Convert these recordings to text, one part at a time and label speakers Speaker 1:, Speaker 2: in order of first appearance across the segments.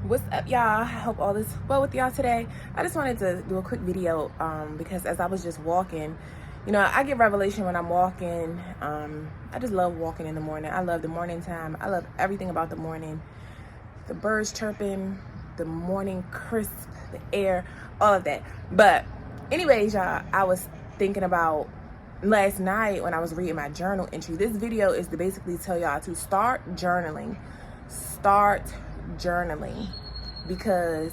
Speaker 1: What's up, y'all? I hope all is well with y'all today. I just wanted to do a quick video because as I was just walking, I get revelation when I'm walking. I just love walking in the morning. I love the morning time. I love everything about the morning. The birds chirping, the morning crisp, the air, all of that. But anyways, y'all, I was thinking about last night when I was reading my journal entry. This video is to basically tell y'all to start journaling. Start journaling, because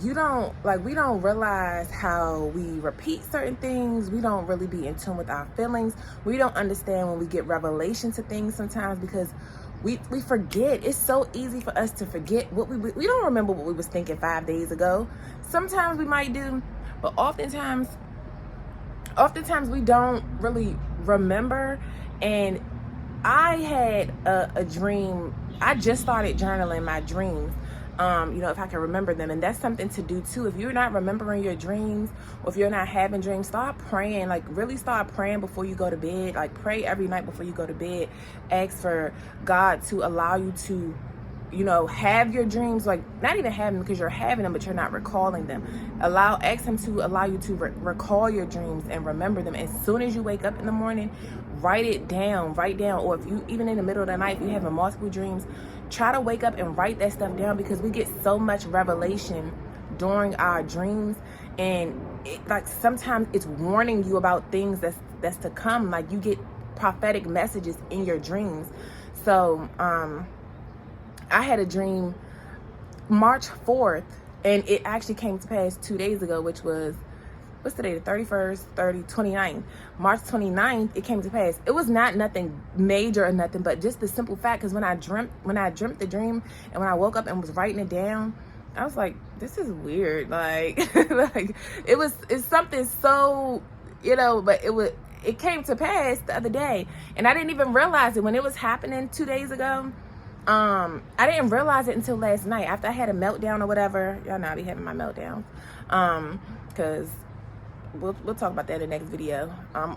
Speaker 1: we don't realize how we repeat certain things. We don't really be in tune with our feelings. We don't understand when we get revelation to things sometimes, because we forget. It's so easy for us to forget what we don't remember what we was thinking 5 days ago. Sometimes we might do, but oftentimes we don't really remember. And I had a dream. I just started journaling my dreams, if I can remember them. And that's something to do too. If you're not remembering your dreams, or if you're not having dreams, start praying. Really start praying before you go to bed. Pray every night before you go to bed. Ask for God to allow you to have your dreams, not even have them because you're having them, but you're not recalling them. Ask him to allow you to recall your dreams and remember them. As soon as you wake up in the morning, write down. Or if you, even in the middle of the night, if you're having multiple dreams, try to wake up and write that stuff down, because we get so much revelation during our dreams. And sometimes it's warning you about things that's to come. You get prophetic messages in your dreams. So, I had a dream March 4th, and it actually came to pass 2 days ago, which was, what's today, the 31st, 29th. March 29th, it came to pass. It was not nothing major or nothing, but just the simple fact, because when I dreamt the dream, and when I woke up and was writing it down, I was like, this is weird. It's something so, but it came to pass the other day, and I didn't even realize it when it was happening 2 days ago. I didn't realize it until last night after I had a meltdown or whatever. Y'all know I be having my meltdowns. Cause we'll talk about that in the next video.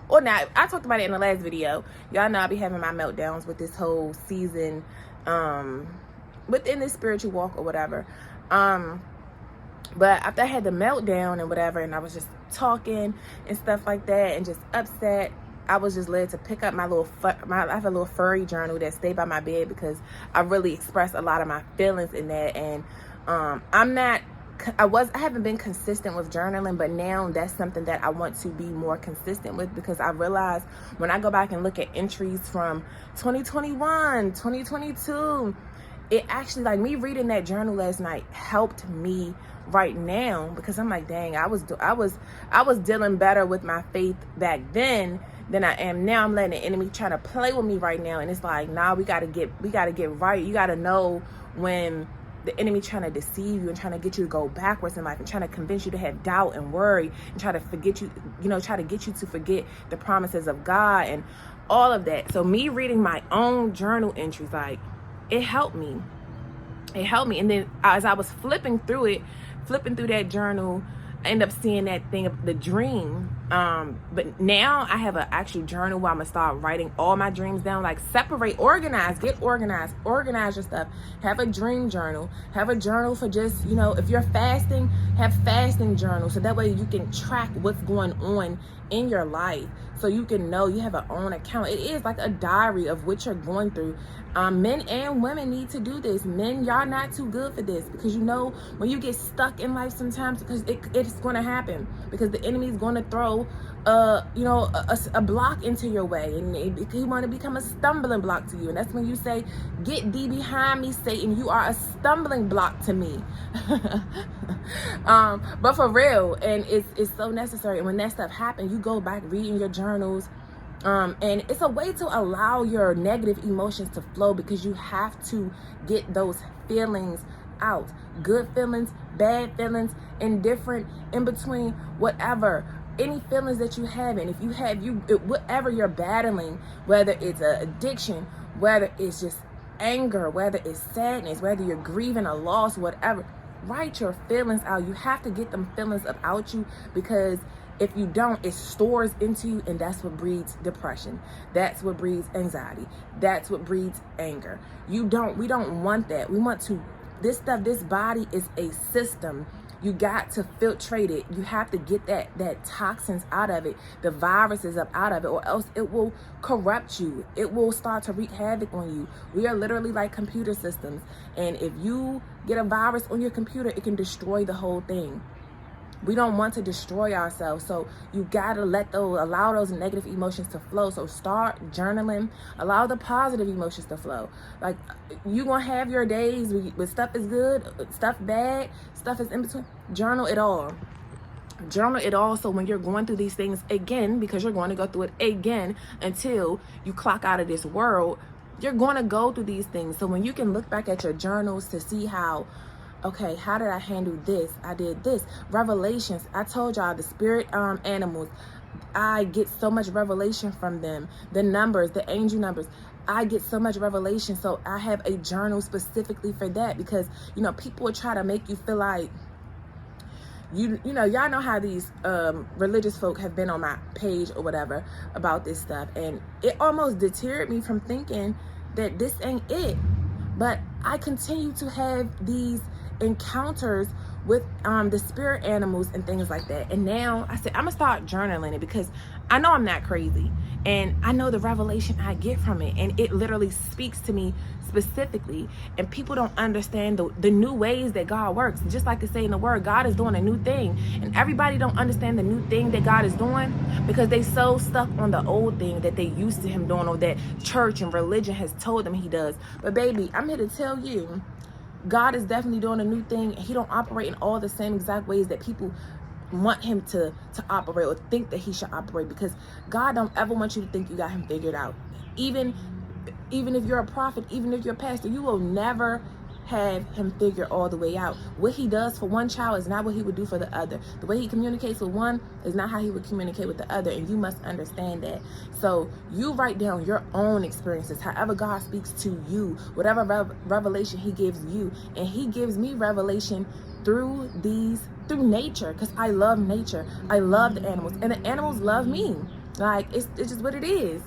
Speaker 1: Or not, I talked about it in the last video. Y'all know I be having my meltdowns with this whole season, within this spiritual walk or whatever. But after I had the meltdown and whatever, and I was just talking and stuff like that and just upset, I was just led to pick up I have a little furry journal that stayed by my bed, because I really expressed a lot of my feelings in that. And I haven't been consistent with journaling, but now that's something that I want to be more consistent with, because I realize when I go back and look at entries from 2021, 2022, it actually, me reading that journal last night helped me right now, because I'm like, dang, I was dealing better with my faith back then than I am now. I'm letting the enemy try to play with me right now, and it's like, nah, we gotta get right. You gotta know when the enemy trying to deceive you and trying to get you to go backwards in life, and trying to convince you to have doubt and worry, and try to forget you, try to get you to forget the promises of God and all of that. So me reading my own journal entries, it helped me. And then as I was flipping through that journal, I end up seeing that thing of the dream. But now I have an actual journal where I'm gonna start writing all my dreams down. Separate, get organize your stuff. Have a dream journal. Have a journal for just, if you're fasting, have fasting journal, so that way you can track what's going on in your life, so you can know you have an own account. It is like a diary of what you're going through. Men and women need to do this. Men, y'all not too good for this, because when you get stuck in life sometimes, because it's going to happen, because the enemy is going to throw a block into your way, and he want to become a stumbling block to you. And that's when you say, get thee behind me, Satan, you are a stumbling block to me. But for real, and it's so necessary. And when that stuff happens, you go back reading your journals, and it's a way to allow your negative emotions to flow, because you have to get those feelings out. Good feelings, bad feelings, indifferent, in between, whatever. Any feelings that you have, and if you have whatever you're battling, whether it's an addiction, whether it's just anger, whether it's sadness, whether you're grieving a loss, whatever, write your feelings out. You have to get them feelings about you, because if you don't, it stores into you, and that's what breeds depression. That's what breeds anxiety. That's what breeds anger. We don't want that. We want to this body is a system. You got to filtrate it. You have to get that toxins out of it, the viruses up out of it, or else it will corrupt you. It will start to wreak havoc on you. We are literally like computer systems. And if you get a virus on your computer, it can destroy the whole thing. We don't want to destroy ourselves. So you gotta allow those negative emotions to flow. So start journaling, allow the positive emotions to flow. Like, you gonna have your days where stuff is good, stuff bad, stuff is in between. Journal it all. Journal it all, so when you're going through these things again, because you're going to go through it again until you clock out of this world, you're going to go through these things. So when you can look back at your journals to see how, okay, how did I handle this? I did this. Revelations. I told y'all, the spirit animals, I get so much revelation from them. The numbers, the angel numbers, I get so much revelation. So I have a journal specifically for that, because, you know, people will try to make you feel like, you know, y'all know how these religious folk have been on my page or whatever about this stuff. And it almost deterred me from thinking that this ain't it. But I continue to have these encounters with the spirit animals and things like that. And now I said, I'm gonna start journaling it, because I know I'm not crazy, and I know the revelation I get from it, and it literally speaks to me specifically. And people don't understand the new ways that God works. Just like it say in the word, God is doing a new thing, and everybody don't understand the new thing that God is doing because they so stuck on the old thing that they used to him doing, or that church and religion has told them he does. But baby, I'm here to tell you, God is definitely doing a new thing, and he don't operate in all the same exact ways that people want him to operate or think that he should operate, because God don't ever want you to think you got him figured out. Even if you're a prophet, even if you're a pastor, you will never have him figure all the way out. What he does for one child is not what he would do for the other. The way he communicates with one is not how he would communicate with the other, and you must understand that. So you write down your own experiences, however God speaks to you, whatever revelation he gives you. And he gives me revelation through nature, because I love nature. I love the animals, and the animals love me. Like, it's just what it is.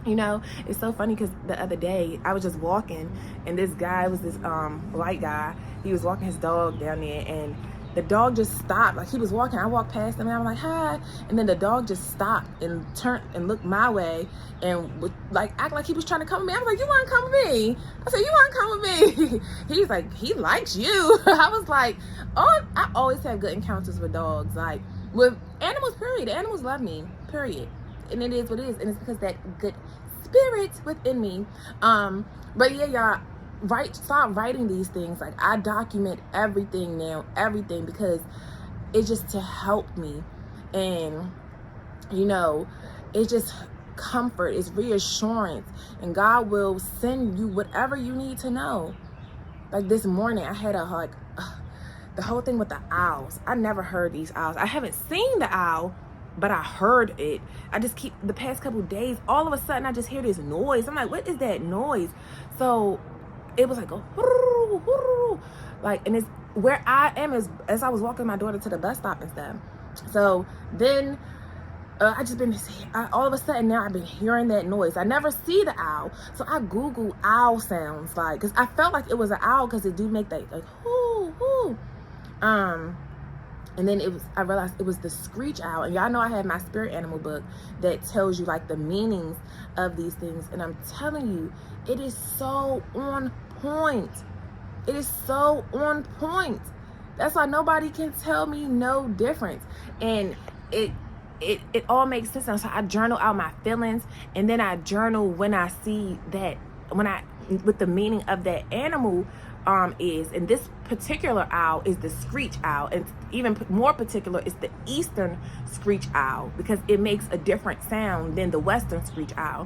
Speaker 1: You know, it's so funny, because the other day I was just walking, and this guy was this white guy. He was walking his dog down there, and the dog just stopped. Like, he was walking, I walked past him, and I'm like, hi, and then the dog just stopped and turned and looked my way and would like act like he was trying to come with me. I was like, you want to come with me? I said, you want to come with me? He was like, he likes you. I was like, oh, I always have good encounters with dogs, like with animals, period. The animals love me, period. And it is what it is, and it's because that good spirit within me. But yeah, y'all, start writing these things. Like, I document everything now, everything, because it's just to help me. And you know, it's just comfort, it's reassurance, and God will send you whatever you need to know. Like this morning, I had the whole thing with the owls. I never heard these owls. I haven't seen the owl, but I heard it. I just keep, the past couple of days, all of a sudden I just hear this noise. I'm like, what is that noise? So it was like a like, and it's where I am is as I was walking my daughter to the bus stop and stuff. So then all of a sudden now I've been hearing that noise. I never see the owl, so I Google owl sounds, like, because I felt like it was an owl, because it do make that like whoo whoo. And then I realized it was the screech owl. And y'all know I have my spirit animal book that tells you like the meanings of these things. And I'm telling you, it is so on point. It is so on point. That's why nobody can tell me no difference. And it all makes sense now. So I journal out my feelings, and then I journal when I see that, with the meaning of that animal is, and this particular owl is the screech owl, and even more particular is the eastern screech owl, because it makes a different sound than the western screech owl.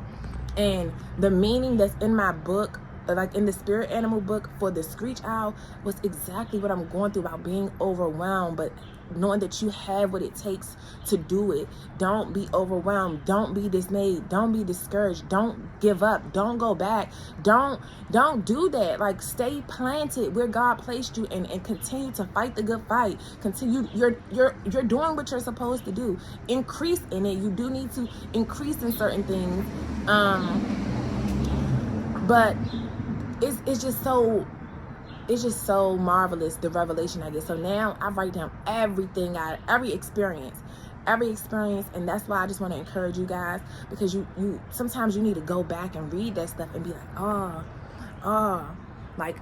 Speaker 1: And the meaning that's in my book, like in the spirit animal book for the screech owl, was exactly what I'm going through about being overwhelmed, but knowing that you have what it takes to do it. Don't be overwhelmed. Don't be dismayed. Don't be discouraged. Don't give up. Don't go back. Don't do that. Like, stay planted where God placed you, and continue to fight the good fight. Continue. You're doing what you're supposed to do. Increase in it. You do need to increase in certain things. But it's just so it's just so marvelous, the revelation I get. So now I write down everything, every experience, and that's why I just want to encourage you guys, because you sometimes you need to go back and read that stuff and be like, like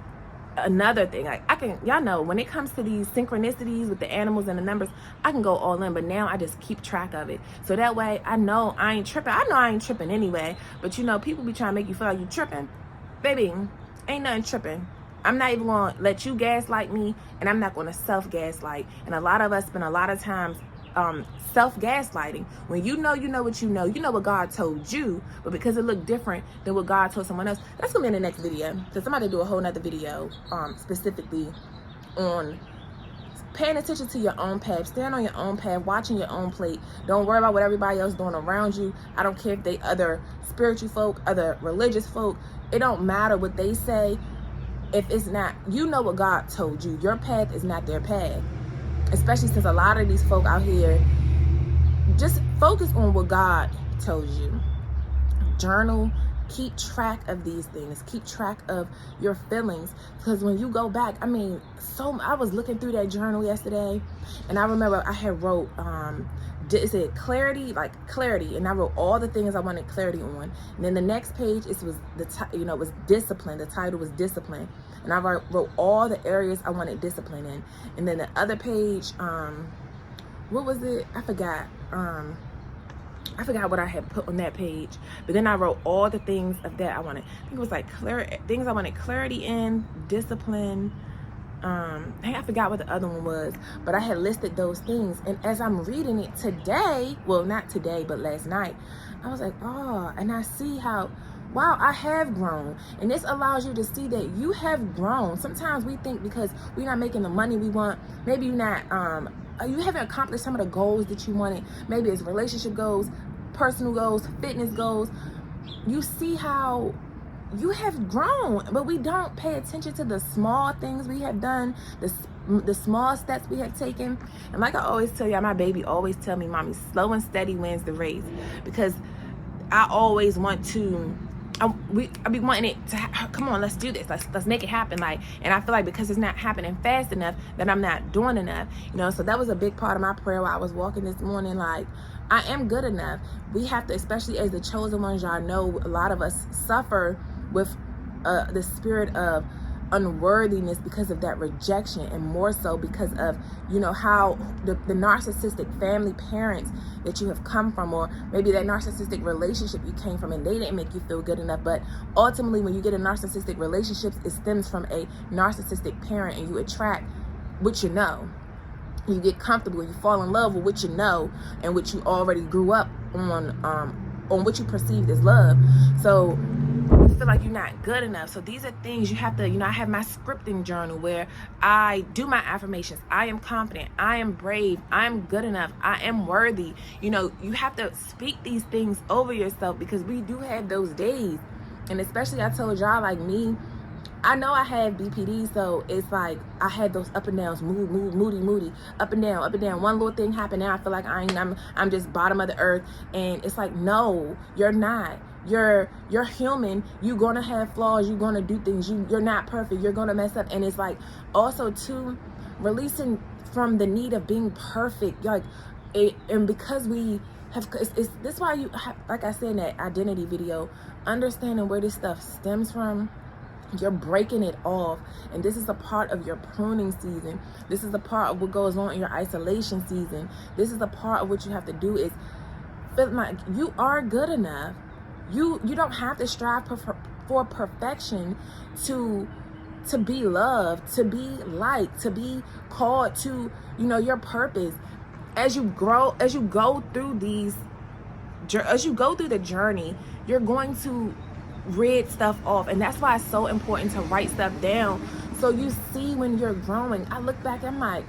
Speaker 1: another thing, like y'all know when it comes to these synchronicities with the animals and the numbers, I can go all in, but now I just keep track of it, so that way I know I ain't tripping. I know I ain't tripping anyway, but people be trying to make you feel like you tripping. Baby, ain't nothing tripping. I'm not even gonna let you gaslight me, and I'm not gonna self-gaslight. And a lot of us spend a lot of times self-gaslighting. When you know what you know what God told you, but because it looked different than what God told someone else. That's gonna be in the next video, because somebody do a whole nother video specifically on paying attention to your own path, stand on your own path, watching your own plate. Don't worry about what everybody else doing around you. I don't care if they other spiritual folk, other religious folk. It don't matter what they say. If it's not, you know what God told you. Your path is not their path. Especially since a lot of these folk out here, just focus on what God told you. Journal, keep track of these things, keep track of your feelings, because when you go back, I mean, I was looking through that journal yesterday, and I remember I had wrote it said clarity, and I wrote all the things I wanted clarity on. And then the next page, it was it was discipline. The title was discipline, and I wrote all the areas I wanted discipline in. And then the other page, what was it? I forgot what I had put on that page, but then I wrote all the things of that I wanted. I think it was like things I wanted clarity in, discipline. I forgot what the other one was, but I had listed those things. And as I'm reading it today, well, not today, but last night, I was like, oh, and I see how, wow, I have grown. And this allows you to see that you have grown. Sometimes we think because we're not making the money we want, maybe you're not, you haven't accomplished some of the goals that you wanted. Maybe it's relationship goals, personal goals, fitness goals. You see how you have grown, but we don't pay attention to the small things we have done, the small steps we have taken. And like I always tell y'all, my baby always tell me, mommy, slow and steady wins the race, because I always want to, I be wanting it to come on, let's do this, let's make it happen. Like, and I feel like because it's not happening fast enough, that I'm not doing enough, so that was a big part of my prayer while I was walking this morning. Like, I am good enough. We have to, especially as the chosen ones, y'all know a lot of us suffer with the spirit of unworthiness because of that rejection, and more so because of how the narcissistic family parents that you have come from, or maybe that narcissistic relationship you came from and they didn't make you feel good enough. But ultimately, when you get in narcissistic relationships, it stems from a narcissistic parent, and you attract what you know. You get comfortable, you fall in love with what you know and what you already grew up on what you perceived as love. So you feel like you're not good enough. So these are things you have to, I have my scripting journal where I do my affirmations. I am confident. I am brave. I am good enough. I am worthy. You have to speak these things over yourself, because we do have those days. And especially, I told y'all, like me, I know I have BPD, so it's like I had those up and downs, moody, up and down. One little thing happened, now I feel like I'm just bottom of the earth, and it's like, no, you're not. You're human. You're gonna have flaws. You're gonna do things. You're not perfect. You're gonna mess up, and it's like also too releasing from the need of being perfect, and because we have, this is why you have, like I said in that identity video, understanding where this stuff stems from. You're breaking it off, and this is a part of your pruning season. This is a part of what goes on in your isolation season. This is a part of what you have to do is feel like you are good enough. You don't have to strive for perfection to be loved, to be liked, to be called to your purpose. As you grow, as you go through the journey, you're going to rid stuff off, and that's why it's so important to write stuff down, so you see when you're growing. I look back, I'm like,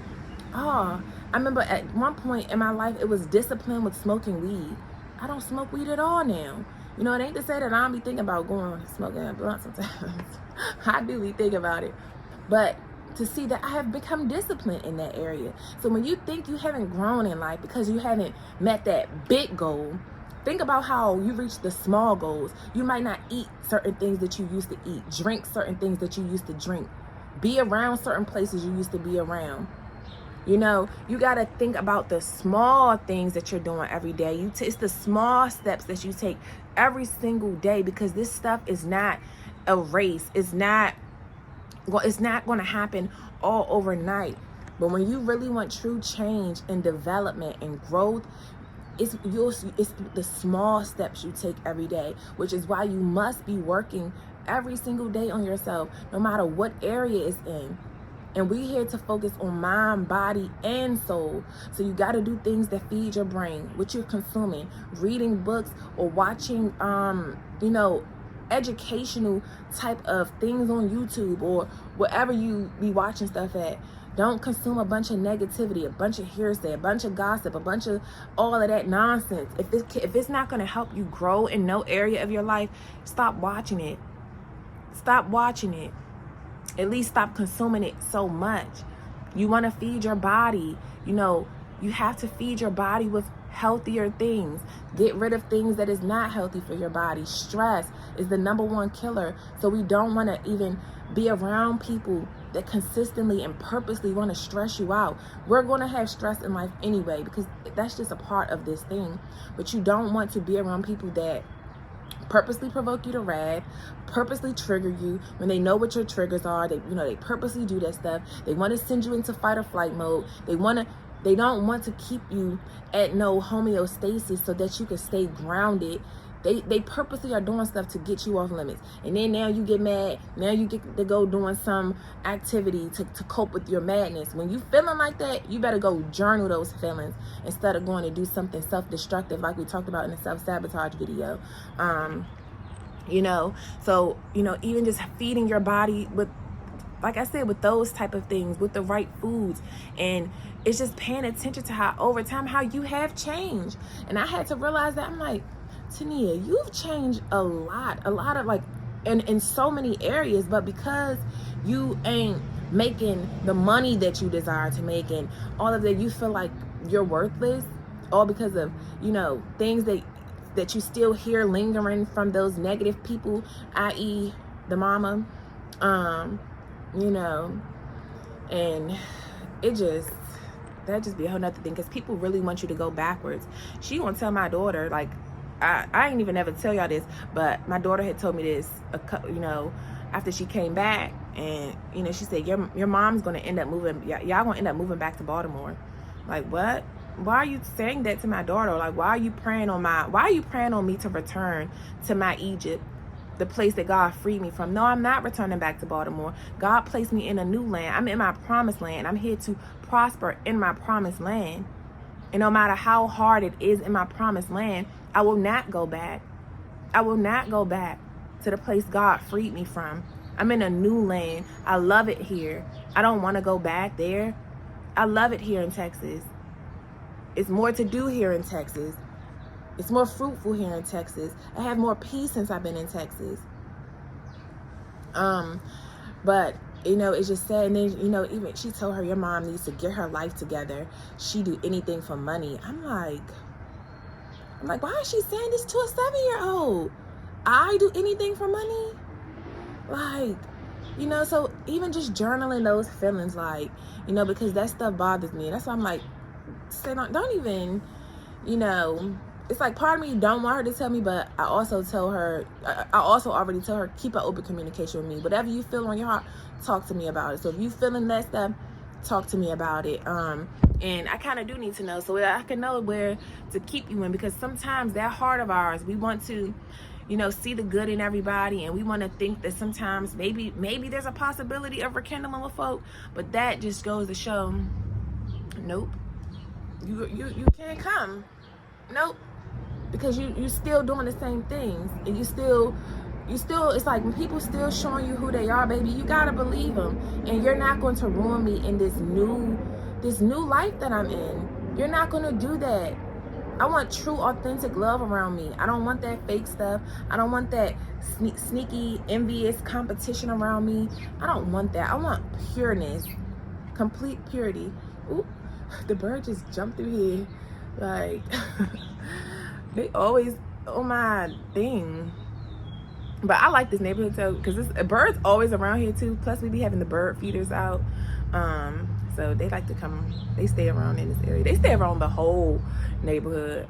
Speaker 1: I remember at one point in my life, it was discipline with smoking weed. I don't smoke weed at all now. It ain't to say that I don't be thinking about going smoking a blunt sometimes. I do be thinking about it, but to see that I have become disciplined in that area. So when you think you haven't grown in life because you haven't met that big goal, think about how you reach the small goals. You might not eat certain things that you used to eat, drink certain things that you used to drink. Be around certain places you used to be around. You know, you got to think about the small things that you're doing every day. It's the small steps that you take every single day, because this stuff is not a race. It's not going to happen all overnight. But when you really want true change and development and growth, it's the small steps you take every day, which is why you must be working every single day on yourself, no matter what area it's in. And we're here to focus on mind, body, and soul. So you got to do things that feed your brain, what you're consuming, reading books or watching, educational type of things on YouTube or wherever you be watching stuff at. Don't consume a bunch of negativity, a bunch of hearsay, a bunch of gossip, a bunch of all of that nonsense. If it's not going to help you grow in no area of your life, stop watching it. Stop watching it. At least stop consuming it so much. You want to feed your body. You have to feed your body with healthier things. Get rid of things that is not healthy for your body. Stress is the #1 killer. So we don't want to even be around people that consistently and purposely want to stress you out. We're going to have stress in life anyway, because that's just a part of this thing. But you don't want to be around people that purposely provoke you to wrath, purposely trigger you when they know what your triggers are. They purposely do that stuff. They want to send you into fight or flight mode. They don't want to keep you at no homeostasis so that you can stay grounded. They purposely are doing stuff to get you off limits. And then now you get mad. Now you get to go doing some activity to cope with your madness. When you feeling like that, you better go journal those feelings instead of going to do something self-destructive like we talked about in the self-sabotage video. So even just feeding your body with, like I said, with those type of things, with the right foods. And it's just paying attention to how over time, how you have changed. And I had to realize that. I'm like, Tania, you've changed a lot of like in so many areas, but because you ain't making the money that you desire to make and all of that, you feel like you're worthless, all because of, things that you still hear lingering from those negative people, i.e. the mama, and that just be a whole nother thing, because people really want you to go backwards. She gonna tell my daughter, like, I ain't even ever tell y'all this, but my daughter had told me this, after she came back, and, she said, your mom's gonna end up moving, y'all gonna end up moving back to Baltimore. Like, what? Why are you saying that to my daughter? Like, why are you praying on me to return to my Egypt, the place that God freed me from? No, I'm not returning back to Baltimore. God placed me in a new land. I'm in my promised land. I'm here to prosper in my promised land. And no matter how hard it is in my promised land, I will not go back. I will not go back to the place God freed me from. I'm in a new land. I love it here. I don't want to go back there. I love it here in Texas. It's more to do here in Texas. It's more fruitful here in Texas. I have more peace since I've been in Texas. But it's just sad. And then, even she told her, your mom needs to get her life together. She do anything for money. I'm like, why is she saying this to a 7-year-old? I do anything for money? Like, so even just journaling those feelings, like, because that stuff bothers me. And that's why I'm like, don't even, it's like part of me don't want her to tell me, but I also already tell her, keep an open communication with me. Whatever you feel on your heart, talk to me about it. So if you feeling that stuff, talk to me about it. And I kind of do need to know, so I can know where to keep you in, because sometimes that heart of ours, we want to, see the good in everybody, and we want to think that sometimes maybe there's a possibility of rekindling with folk, but that just goes to show, nope, you can't come, nope, because you still doing the same things, and you still, it's like when people still showing you who they are, baby, you gotta believe them, and you're not going to ruin me in this new life that I'm in. You're not going to do that. I want true, authentic love around me. I don't want that fake stuff. I don't want that sneaky, envious competition around me. I don't want that. I want pureness, complete purity. Ooh, the bird just jumped through here. Like, they always on my thing. But I like this neighborhood too, because birds always around here too. Plus we be having the bird feeders out. So they like to come, they stay around in this area. They stay around the whole neighborhood.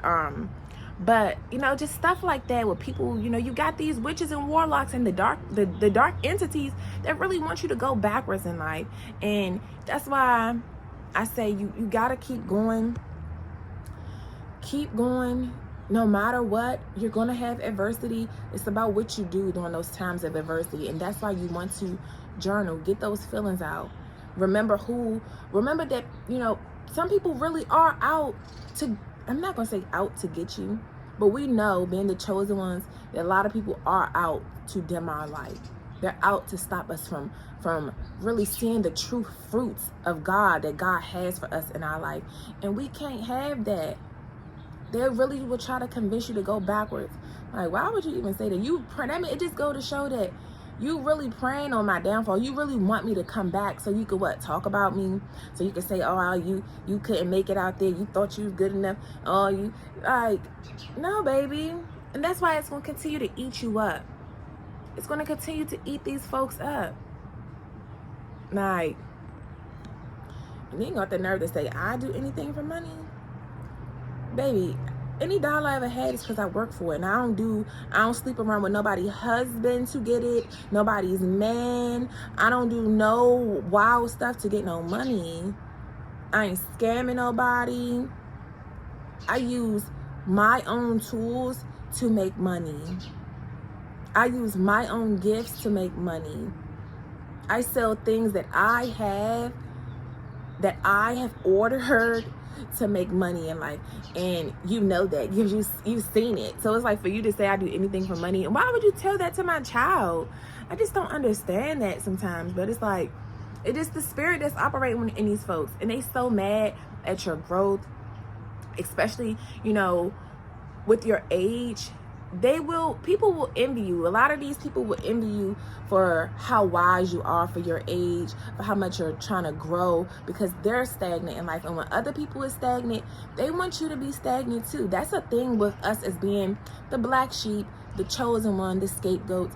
Speaker 1: But you know, just stuff like that with people, you know, you got these witches and warlocks and the dark entities that really want you to go backwards in life. And that's why I say you gotta keep going. Keep going. No matter what, you're gonna have adversity. It's about what you do during those times of adversity. And that's why you want to journal, get those feelings out. Remember that, you know, some people really are out to, I'm not gonna say out to get you, but we know, being the chosen ones, that a lot of people are out to dim our light. They're out to stop us from really seeing the true fruits of God that God has for us in our life. And we can't have that. They really will try to convince you to go backwards. Like, why would you even say that? I mean, it just go to show that you really praying on my downfall. You really want me to come back so you could talk about me, so you could say, oh, you couldn't make it out there, you thought you was good enough, oh, you like, no, baby. And that's why it's going to continue to eat you up. It's going to continue to eat these folks up. Like, you ain't got the nerve to say I do anything for money. Baby, any dollar I ever had is because I work for it. And I don't sleep around with nobody's husband to get it, nobody's man. I don't do no wild stuff to get no money. I ain't scamming nobody. I use my own tools to make money. I use my own gifts to make money. I sell things that I have ordered to make money in life, and you know that because you've seen it. So it's like, for you to say I do anything for money, and why would you tell that to my child? I just don't understand that sometimes. But it's like, it is the spirit that's operating in these folks, and they so mad at your growth, especially, you know, with your age. People will envy you. A lot of these people will envy you for how wise you are for your age, for how much you're trying to grow, because they're stagnant in life. And when other people are stagnant, they want you to be stagnant too. That's a thing with us as being the black sheep, the chosen one, the scapegoat.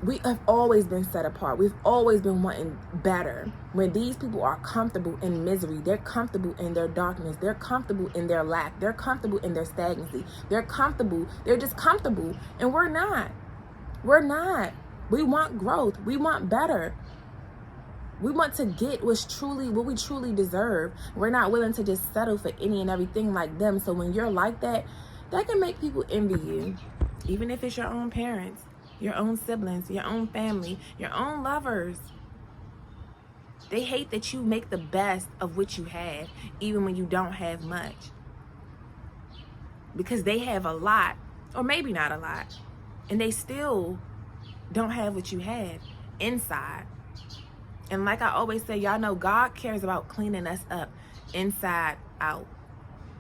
Speaker 1: We have always been set apart. We've always been wanting better. When these people are comfortable in misery, they're comfortable in their darkness, they're comfortable in their lack, they're comfortable in their stagnancy, they're just comfortable. And we're not. We want growth. We want better. We want to get what we truly deserve. We're not willing to just settle for any and everything like them. So when you're like that, that can make people envy you. Even if it's your own parents, your own siblings, your own family, your own lovers. They hate that you make the best of what you have, even when you don't have much. Because they have a lot, or maybe not a lot, and they still don't have what you have inside. And like I always say, y'all know God cares about cleaning us up inside out.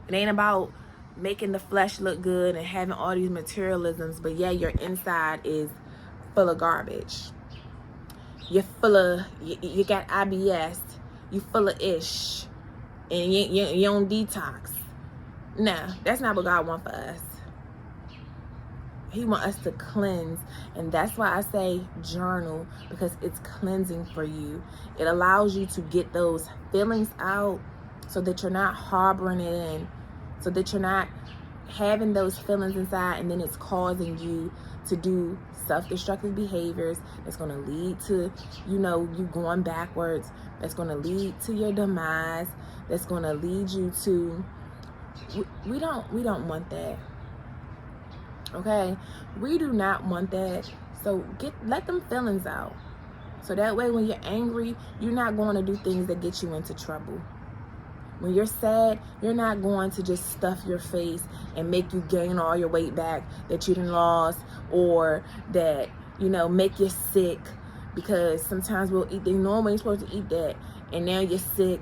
Speaker 1: It ain't about making the flesh look good and having all these materialisms, but yeah, your inside is full of garbage. You're full of, you got IBS, you full of ish, and you on detox. Nah, that's not what God wants for us. He wants us to cleanse, and that's why I say journal, because it's cleansing for you. It allows you to get those feelings out so that you're not harboring it in, so that you're not having those feelings inside, and then it's causing you to do self-destructive behaviors that's going to lead to, you know, you going backwards, that's going to lead to your demise, that's going to lead you to, we don't want that. Okay, we do not want that. So let them feelings out, so that way when you're angry, you're not going to do things that get you into trouble. When you're sad, you're not going to just stuff your face and make you gain all your weight back that you done lost, or that, you know, make you sick, because sometimes we'll eat things normally you're supposed to eat that, and now you're sick.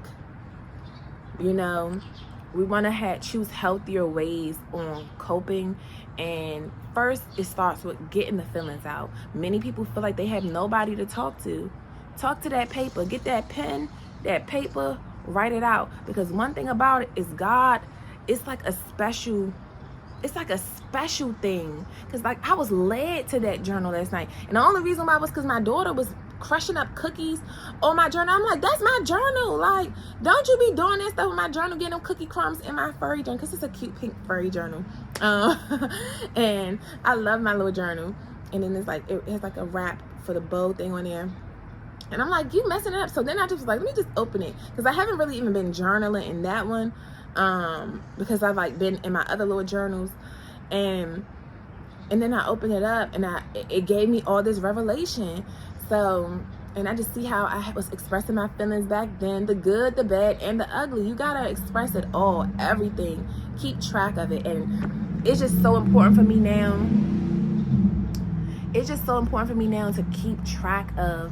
Speaker 1: You know, we want to choose healthier ways on coping. And first, it starts with getting the feelings out. Many people feel like they have nobody to talk to. Talk to that paper. Get that pen, that paper, write it out. Because one thing about it is God, it's like a special it's like a special thing, because like I was led to that journal last night, and the only reason why was because my daughter was crushing up cookies on my journal. I'm like, that's my journal. Like, don't you be doing that stuff with my journal, getting them cookie crumbs in my furry journal, because it's a cute pink furry journal. And I love my little journal. And then it's like, it has like a wrap for the bow thing on there. And I'm like, you messing it up. So then I just was like, let me just open it, because I haven't really even been journaling in that one, because I've like been in my other little journals. And then I opened it up, and it gave me all this revelation. So, and I just see how I was expressing my feelings back then, the good, the bad, and the ugly. You gotta express it all, everything. Keep track of it. And it's just so important for me now. It's just so important for me now to keep track of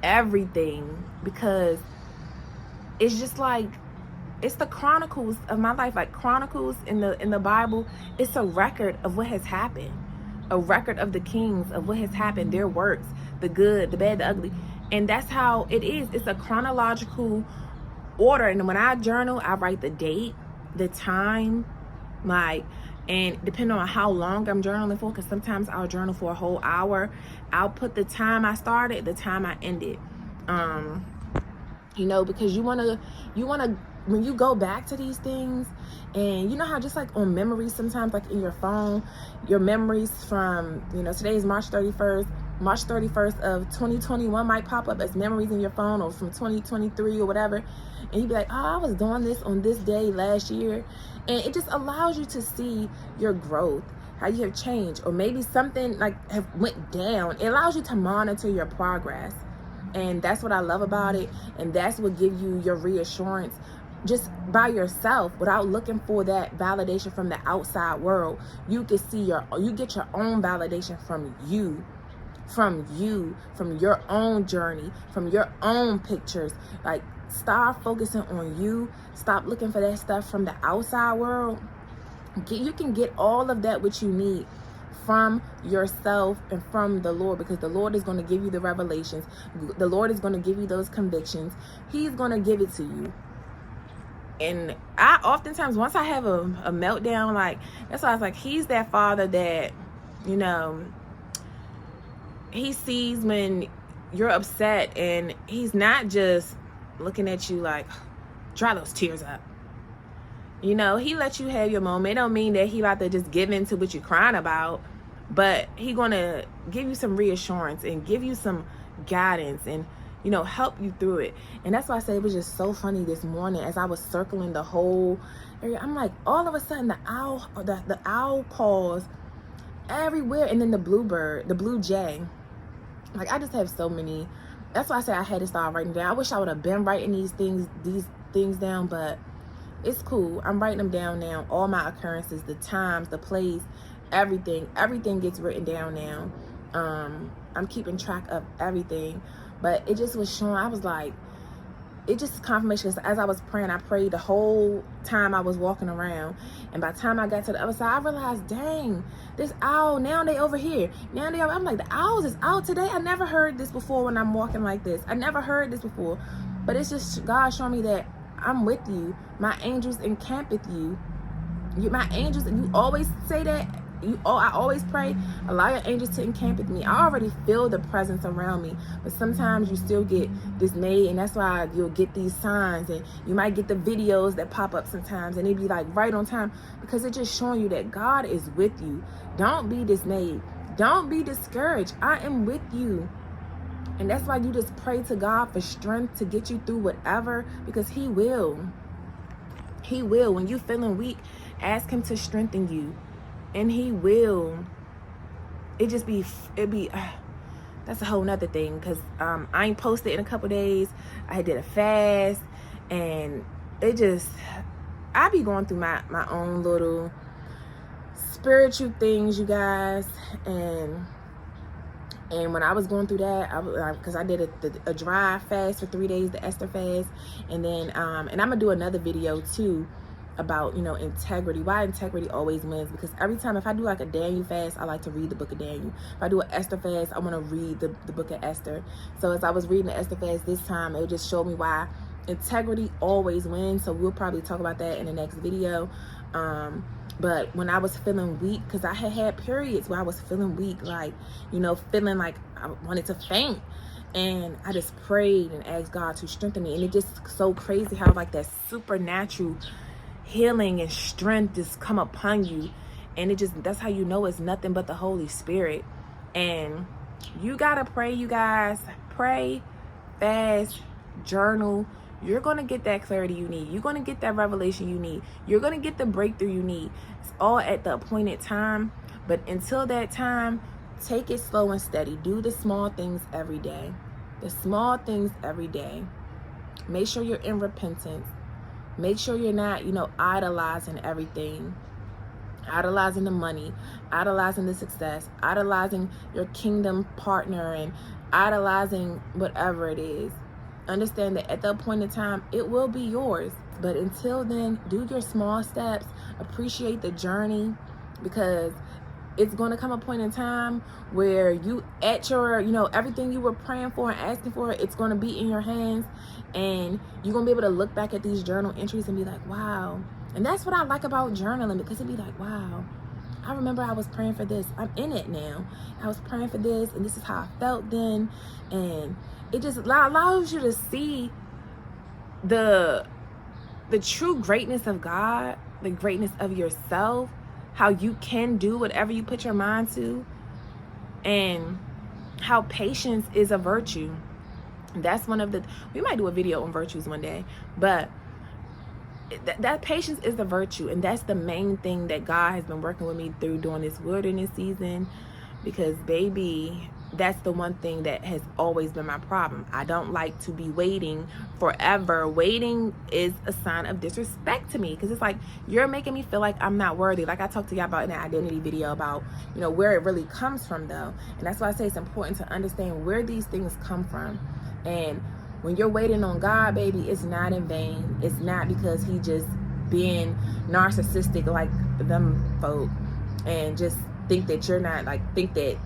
Speaker 1: everything, because it's just like, it's the chronicles of my life. Like chronicles in the Bible, it's a record of what has happened, a record of the kings, of what has happened, their works, the good, the bad, the ugly. And that's how it is. It's a chronological order. And when I journal, I write the date, the time, like, and depending on how long I'm journaling for, because sometimes I'll journal for a whole hour, I'll put the time I started, the time I ended. You know, because you wanna when you go back to these things, and you know how just like on memories sometimes, like in your phone, your memories from, you know, today is March 31st of 2021 might pop up as memories in your phone, or from 2023 or whatever, and you'd be like, oh, I was doing this on this day last year. And it just allows you to see your growth, how you have changed, or maybe something like have went down. It allows you to monitor your progress. And that's what I love about it. And that's what gives you your reassurance just by yourself, without looking for that validation from the outside world. You can see you get your own validation from you, from your own journey, from your own pictures. Like, start focusing on you. Stop looking for that stuff from the outside world. You can get all of that which you need from yourself and from the Lord, because the Lord is going to give you the revelations. The Lord is going to give you those convictions. He's going to give it to you. And I oftentimes, once I have a meltdown, like, that's why I was like, he's that father that, you know, he sees when you're upset, and he's not just looking at you like, dry those tears up. You know, he lets you have your moment. It don't mean that he about to just give in to what you're crying about, but he gonna give you some reassurance and give you some guidance, and, you know, help you through it. And that's why I say it was just so funny this morning as I was circling the whole area. I'm like, all of a sudden the owl calls everywhere, and then the bluebird, the blue jay. Like, I just have so many. That's why I say I had to start writing down. I wish I would have been writing these things down, but it's cool. I'm writing them down now. All my occurrences, the times, the place, everything gets written down now. I'm keeping track of everything. But it just was showing, I was like, it just confirmation. As I was praying, I prayed the whole time I was walking around. And by the time I got to the other side, I realized, dang, this owl, now they over here. I'm like, the owls is out today. I never heard this before when I'm walking like this. I never heard this before. But it's just God showing me that I'm with you. My angels encamp with you. My angels, and you always say that. I always pray, allow your angels to encamp with me. I already feel the presence around me, but sometimes you still get dismayed, and that's why you'll get these signs, and you might get the videos that pop up sometimes, and they be like right on time, because it's just showing you that God is with you. Don't be dismayed. Don't be discouraged. I am with you. And that's why you just pray to God for strength to get you through whatever, because He will. He will. When you're feeling weak, ask Him to strengthen you. And He will. That's a whole nother thing, because I ain't posted in a couple days. I did a fast, and I be going through my own little spiritual things, you guys. And when I was going through that, because I did a dry fast for 3 days, the Esther fast, and then and I'm gonna do another video too about, you know, integrity, why integrity always wins. Because every time, if I do like a Daniel fast, I like to read the book of Daniel. If I do an Esther fast, I want to read the book of Esther. So as I was reading the Esther fast this time, it just showed me why integrity always wins. So we'll probably talk about that in the next video. But when I was feeling weak, because I had periods where I was feeling weak, like, you know, feeling like I wanted to faint. And I just prayed and asked God to strengthen me. And it just so crazy how like that supernatural healing and strength just come upon you. And it just, that's how you know it's nothing but the Holy Spirit. And you gotta pray, you guys. Pray, fast, journal. You're gonna get that clarity you need. You're gonna get that revelation you need. You're gonna get the breakthrough you need. It's all at the appointed time. But until that time, take it slow and steady. Do the small things every day. The small things every day. Make sure you're in repentance. Make sure you're not, you know, idolizing everything. Idolizing the money, idolizing the success, idolizing your kingdom partner, and idolizing whatever it is. Understand that at the appointed time, it will be yours. But until then, do your small steps. Appreciate the journey, because it's going to come a point in time where you at your, you know, everything you were praying for and asking for, it's going to be in your hands. And you're going to be able to look back at these journal entries and be like, wow. And that's what I like about journaling, because it'd be like, wow, I remember I was praying for this. I'm in it now. I was praying for this, and this is how I felt then. And it just allows you to see the true greatness of God, the greatness of yourself, how you can do whatever you put your mind to, and how patience is a virtue. That's one of the, we might do a video on virtues one day, but that patience is the virtue. And that's the main thing that God has been working with me through during this wilderness season, because baby, that's the one thing that has always been my problem. I don't like to be waiting forever. Waiting is a sign of disrespect to me, because it's like, you're making me feel like I'm not worthy. Like I talked to y'all about in the identity video about, you know, where it really comes from though. And that's why I say it's important to understand where these things come from. And when you're waiting on God, baby, it's not in vain. It's not because he just being narcissistic like them folk and just think that you're not, like, think that,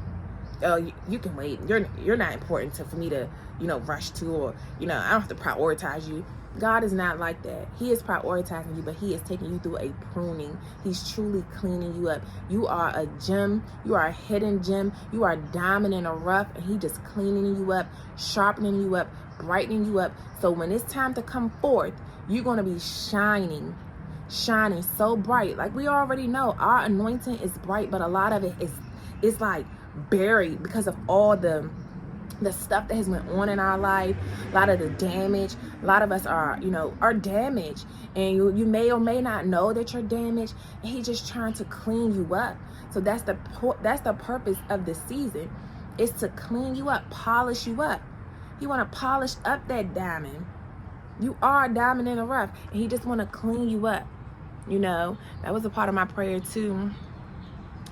Speaker 1: oh, you can wait. You're not important for me to, you know, rush to, or, you know, I don't have to prioritize you. God is not like that. He is prioritizing you, but he is taking you through a pruning. He's truly cleaning you up. You are a gem. You are a hidden gem. You are a diamond in a rough, and he just cleaning you up, sharpening you up, brightening you up. So when it's time to come forth, you're going to be shining so bright. Like we already know, our anointing is bright, but a lot of it is like buried because of all the stuff that has went on in our life, a lot of the damage. A lot of us are, you know, are damaged, and you may or may not know that you're damaged, and he's just trying to clean you up. So that's the purpose of this season, is to clean you up, polish you up. He want to polish up that diamond. You are a diamond in the rough, and he just want to clean you up. You know, that was a part of my prayer too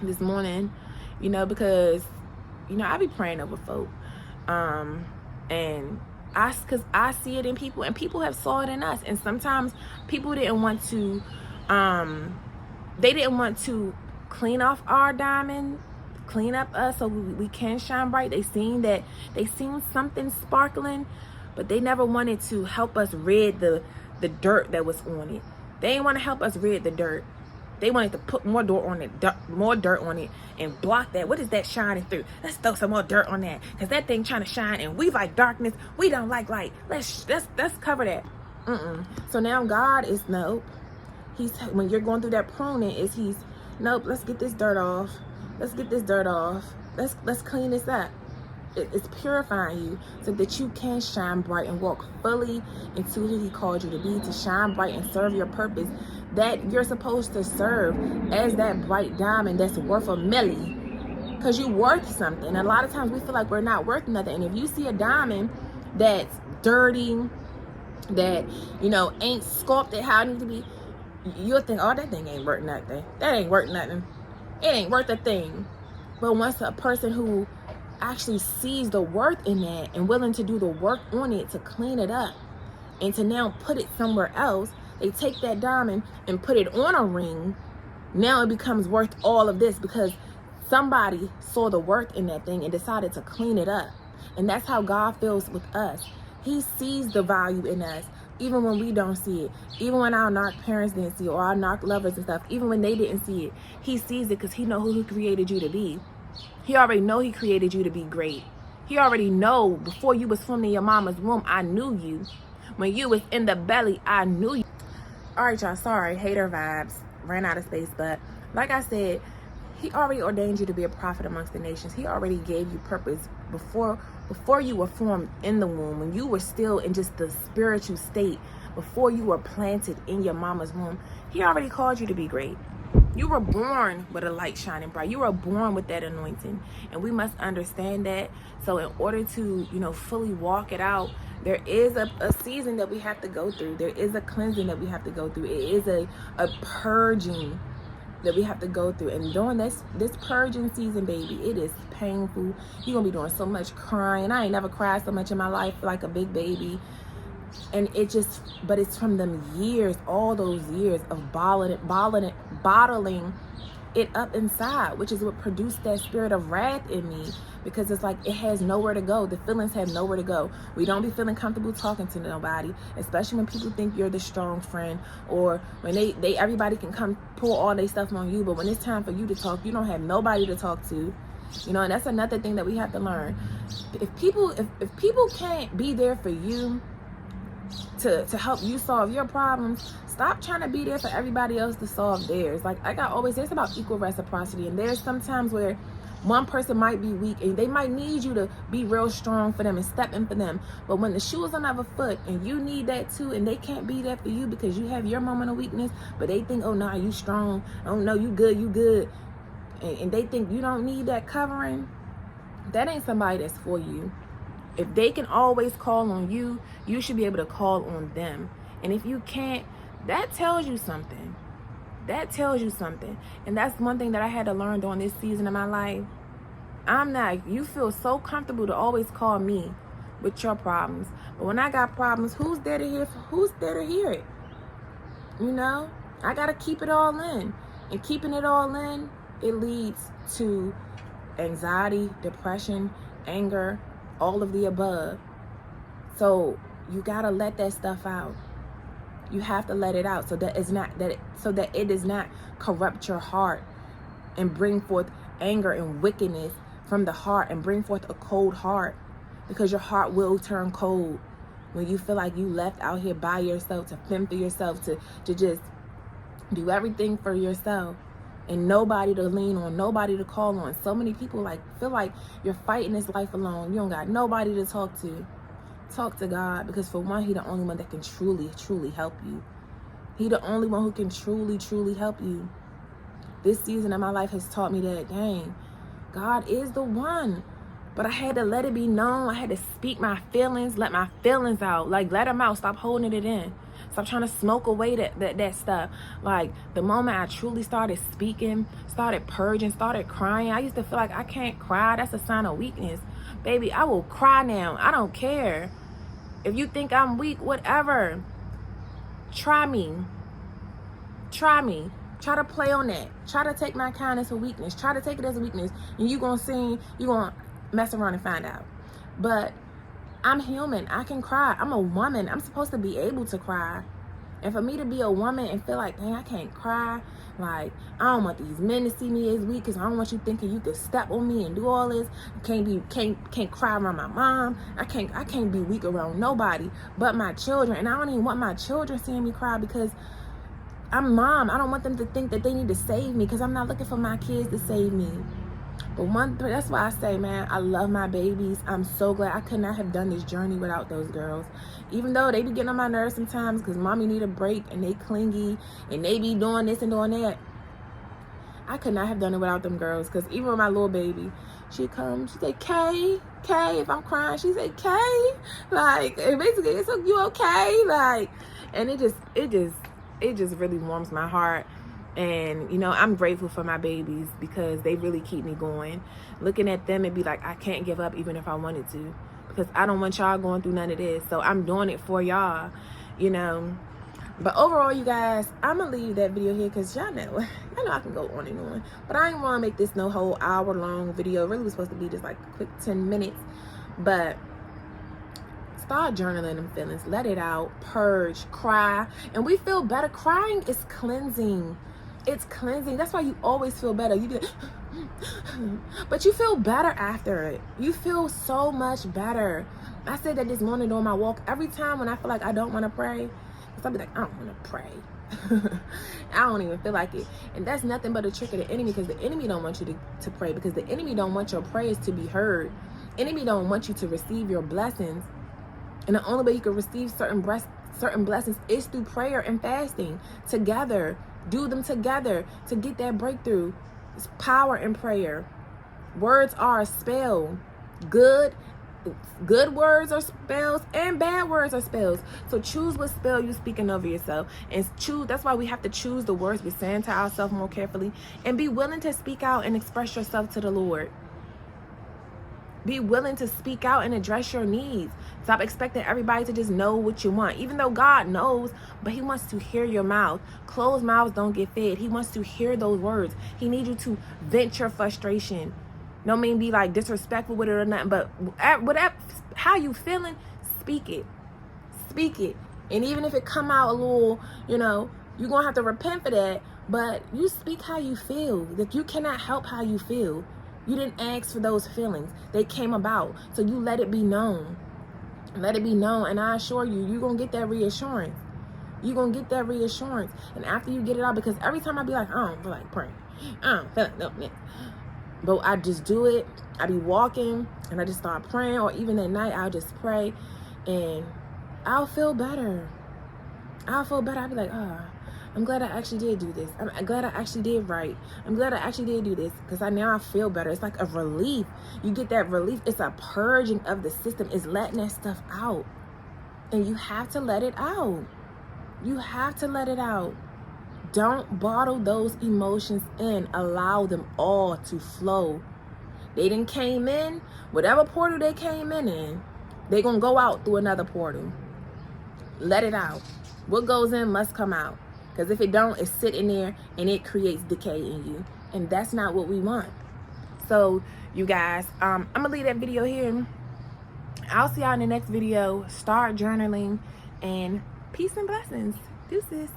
Speaker 1: this morning, you know, because, you know, I be praying over folk. And because I see it in people, and people have saw it in us. And sometimes people didn't want to, they didn't want to clean off our diamond, clean up us so we can shine bright. They seen something sparkling, but they never wanted to help us rid the dirt that was on it. They didn't want to help us rid the dirt. They wanted to put more dirt on it and block that. What is that shining through? Let's throw some more dirt on that, because that thing trying to shine, and we like darkness. We don't like light. Let's cover that. So now God is nope. When you're going through that pruning, nope. Let's get this dirt off. Let's get this dirt off. Let's clean this up. It's purifying you so that you can shine bright and walk fully into who he called you to be, to shine bright and serve your purpose that you're supposed to serve as that bright diamond that's worth a milli, because you're worth something. A lot of times we feel like we're not worth nothing. And if you see a diamond that's dirty, that, you know, ain't sculpted how it needs to be, you'll think, oh, that thing ain't worth nothing. That ain't worth nothing. It ain't worth a thing. But once a person who actually sees the worth in that and willing to do the work on it to clean it up and to now put it somewhere else, they take that diamond and put it on a ring. Now it becomes worth all of this because somebody saw the worth in that thing and decided to clean it up. And that's how God feels with us. He sees the value in us, even when we don't see it, even when our narc parents didn't see it, or our narc lovers and stuff, even when they didn't see it, he sees it because he know who he created you to be. He already know he created you to be great. He already know before you was formed in your mama's womb, I knew you. When you was in the belly, I knew you. All right, y'all, sorry, hater vibes, ran out of space, but like I said, he already ordained you to be a prophet amongst the nations. He already gave you purpose before you were formed in the womb, when you were still in just the spiritual state, before you were planted in your mama's womb. He already called you to be great. You were born with a light shining bright. You were born with that anointing, and we must understand that. So in order to, fully walk it out, there is a season that we have to go through. There is a cleansing that we have to go through. It is a purging that we have to go through. And during this purging season, baby, it is painful. You're gonna be doing so much crying. I ain't never cried so much in my life, like a big baby. And but it's from them years, all those years of bottling it up inside, which is what produced that spirit of wrath in me, because it's like it has nowhere to go. The feelings have nowhere to go. We don't be feeling comfortable talking to nobody, especially when people think you're the strong friend, or when everybody can come pull all their stuff on you, but when it's time for you to talk, you don't have nobody to talk to. And that's another thing that we have to learn. If people can't be there for you to help you solve your problems, stop trying to be there for everybody else to solve theirs. Like I always say, it's about equal reciprocity. And there's sometimes where one person might be weak and they might need you to be real strong for them and step in for them. But when the shoe is on the other foot and you need that too, and they can't be there for you because you have your moment of weakness, but they think, oh, nah, you strong. Oh, no, you good. And they think you don't need that covering. That ain't somebody that's for you. If they can always call on you, you should be able to call on them. And if you can't, that tells you something. That tells you something. And that's one thing that I had to learn during this season of my life. You feel so comfortable to always call me with your problems. But when I got problems, who's there to hear it? I got to keep it all in. And keeping it all in, it leads to anxiety, depression, anger, all of the above. So you gotta let that stuff out. You have to let it out so that it does not corrupt your heart and bring forth anger and wickedness from the heart and bring forth a cold heart, because your heart will turn cold when you feel like you left out here by yourself to fend for yourself, to just do everything for yourself. And nobody to lean on, nobody to call on. So many people feel like you're fighting this life alone. You don't got nobody to talk to. Talk to God, because for one, He the only one that can truly, truly help you. He the only one who can truly, truly help you. This season of my life has taught me that, dang, God is the one. But I had to let it be known. I had to speak my feelings, let my feelings out. Let them out. Stop holding it in. Stop trying to smoke away that stuff. The moment I truly started speaking, started purging, started crying, I used to feel like I can't cry. That's a sign of weakness. Baby, I will cry now. I don't care. If you think I'm weak, whatever. Try me. Try to play on that. Try to take my kindness as a weakness. Try to take it as a weakness. And you're going to mess around and find out. But I'm human. I can cry. I'm a woman. I'm supposed to be able to cry. And for me to be a woman and feel like, dang, I can't cry. I don't want these men to see me as weak, because I don't want you thinking you could step on me and do all this. Can't cry around my mom. I can't be weak around nobody but my children. And I don't even want my children seeing me cry, because I'm mom. I don't want them to think that they need to save me, because I'm not looking for my kids to save me. But that's why I say, man, I love my babies. I'm so glad. I could not have done this journey without those girls. Even though they be getting on my nerves sometimes, because mommy need a break and they clingy and they be doing this and doing that. I could not have done it without them girls, because even with my little baby, she comes, she say, Kay, if I'm crying, she say, Kay. And basically, it's like, you okay? And it just really warms my heart. And, I'm grateful for my babies, because they really keep me going. Looking at them and be like, I can't give up even if I wanted to, because I don't want y'all going through none of this. So I'm doing it for y'all, But overall, you guys, I'm going to leave that video here, because y'all know I can go on and on. But I didn't want to make this no whole hour-long video. It really was supposed to be just a quick 10 minutes. But Start journaling them feelings. Let it out. Purge. Cry. And we feel better. Crying is cleansing. It's cleansing. That's why you always feel better. You be like, but you feel better after it. You feel so much better. I said that this morning during my walk. Every time when I feel like I don't want to pray, I'll be like, I don't want to pray. I don't even feel like it. And that's nothing but a trick of the enemy, because the enemy don't want you to pray, because the enemy don't want your prayers to be heard. Enemy don't want you to receive your blessings. And the only way you can receive certain blessings is through prayer and fasting together. Do them together to get that breakthrough. It's power in prayer. Words are a spell. Good words are spells and bad words are spells. So choose what spell you're speaking over yourself, and choose. That's why we have to choose the words we're saying to ourselves more carefully, and be willing to speak out and express yourself to the Lord. Be willing to speak out and address your needs. Stop expecting everybody to just know what you want, even though God knows, but he wants to hear your mouth. Closed mouths don't get fed. He wants to hear those words. He needs you to vent your frustration. No mean be like disrespectful with it or nothing, but whatever, how you feeling, speak it. Speak it. And even if it come out a little, you're going to have to repent for that, but you speak how you feel. Like, you cannot help how you feel. You didn't ask for those feelings. They came about. So you let it be known. Let it be known. And I assure you, you're going to get that reassurance. You're going to get that reassurance. And after you get it out, because every time I be like, I don't feel like praying. I don't feel like no. But I just do it. I be walking and I just start praying. Or even at night, I'll just pray. And I'll feel better. I'll be like, I'm glad I actually did do this. I'm glad I actually did right. I'm glad I actually did do this, because now I feel better. It's like a relief. You get that relief. It's a purging of the system. It's letting that stuff out. And you have to let it out. You have to let it out. Don't bottle those emotions in. Allow them all to flow. They didn't came in. Whatever portal they came in, they're going to go out through another portal. Let it out. What goes in must come out. Because if it don't, it's sitting there and it creates decay in you. And that's not what we want. So, you guys, I'm going to leave that video here. I'll see y'all in the next video. Start journaling. And peace and blessings. Deuces.